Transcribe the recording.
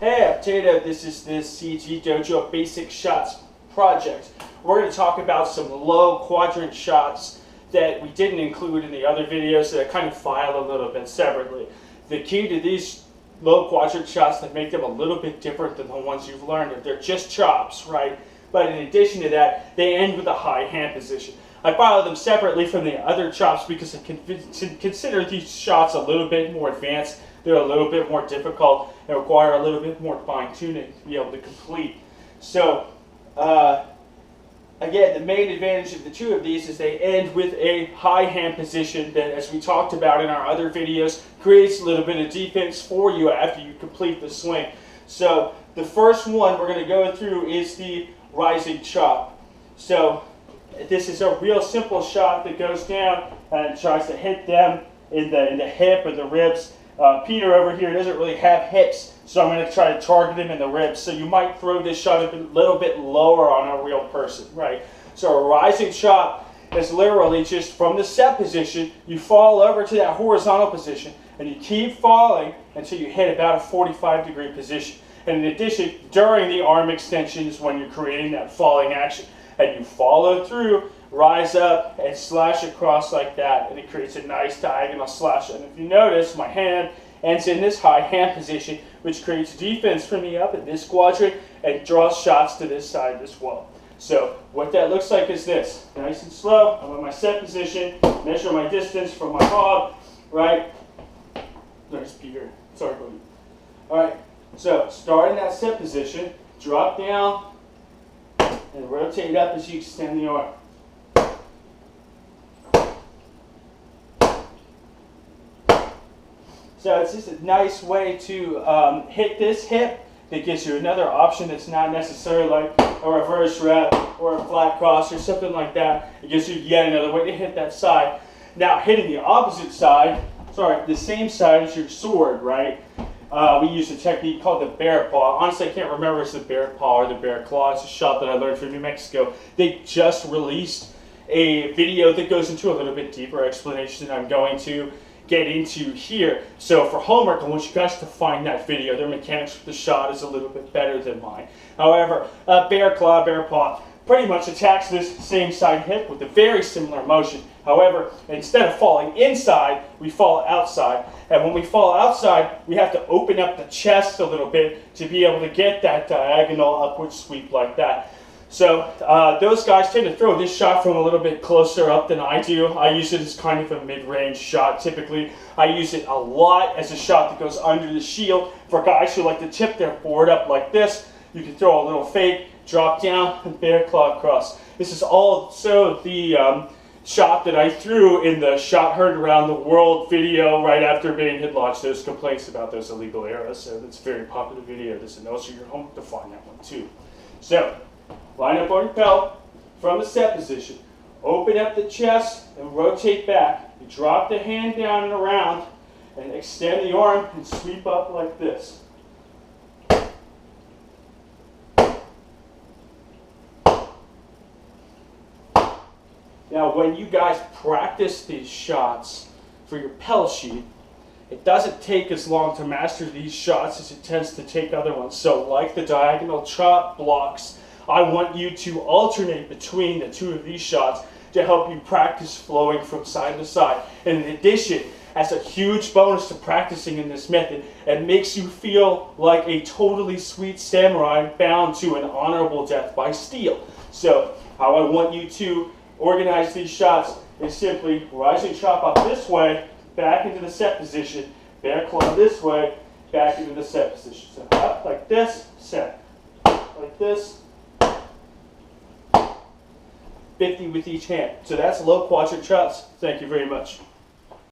Hey, I'm Tato. This is the CG Dojo Basic Shots project. We're going to talk about some low quadrant shots that we didn't include in the other videos that I kind of filed a little bit separately. The key to these low quadrant shots that make them a little bit different than the ones you've learned are they're just chops, right? But in addition to that, they end with a high hand position. I filed them separately from the other chops because I consider these shots a little bit more advanced. They're a little bit more difficult and require a little bit more fine-tuning to be able to complete. So, again, the main advantage of the two of these is they end with a high hand position that, as we talked about in our other videos, creates a little bit of defense for you after you complete the swing. So, the first one we're going to go through is the rising chop. So, this is a real simple shot that goes down and tries to hit them in the hip or the ribs. Peter over here doesn't really have hips, so I'm going to try to target him in the ribs. So you might throw this shot a little bit lower on a real person, right? So a rising chop is literally just from the set position, you fall over to that horizontal position, and you keep falling until you hit about a 45-degree position. And in addition, during the arm extensions when you're creating that falling action, and you follow through, rise up and slash across like that, and it creates a nice diagonal slash. And if you notice, my hand ends in this high hand position, which creates defense for me up in this quadrant and draws shots to this side as well. So what that looks like is this. Nice and slow, I'm in my set position, measure my distance from my hog, right? There's Peter, sorry buddy. Alright, so start in that set position, drop down, and rotate up as you extend the arm. So it's just a nice way to hit this hip that gives you another option that's not necessarily like a reverse rep or a flat cross or something like that. It gives you yet another way to hit that side. Now hitting the opposite side, sorry, the same side as your sword, right? We use a technique called the bear paw. Honestly, I can't remember if it's the bear paw or the bear claw. It's a shot that I learned from New Mexico. They just released a video that goes into a little bit deeper explanation than I'm going to get into here. So for homework, I want you guys to find that video. Their mechanics with the shot is a little bit better than mine. However, bear claw, bear paw pretty much attacks this same side hip with a very similar motion. However, instead of falling inside, we fall outside. And when we fall outside, we have to open up the chest a little bit to be able to get that diagonal upward sweep like that. So those guys tend to throw this shot from a little bit closer up than I do. I use it as kind of a mid-range shot typically. I use it a lot as a shot that goes under the shield. For guys who like to tip their board up like this, you can throw a little fake, drop down, and bear claw across. This is also the shot that I threw in the Shot Heard Around the World video right after Bane had launched those complaints about those illegal arrows. So that's a very popular video. This is also your homework to find that one too. So line up on your Pell from the set position. Open up the chest and rotate back. You drop the hand down and around and extend the arm and sweep up like this. Now, when you guys practice these shots for your Pell sheet, it doesn't take as long to master these shots as it tends to take other ones. So, like the diagonal chop blocks, I want you to alternate between the two of these shots to help you practice flowing from side to side. And in addition, as a huge bonus to practicing in this method, it makes you feel like a totally sweet samurai bound to an honorable death by steel. So, how I want you to organize these shots is simply rising chop up this way, back into the set position, bear claw this way, back into the set position. So up like this, set. Like this, 50 with each hand. So that's low quadrant chops. Thank you very much.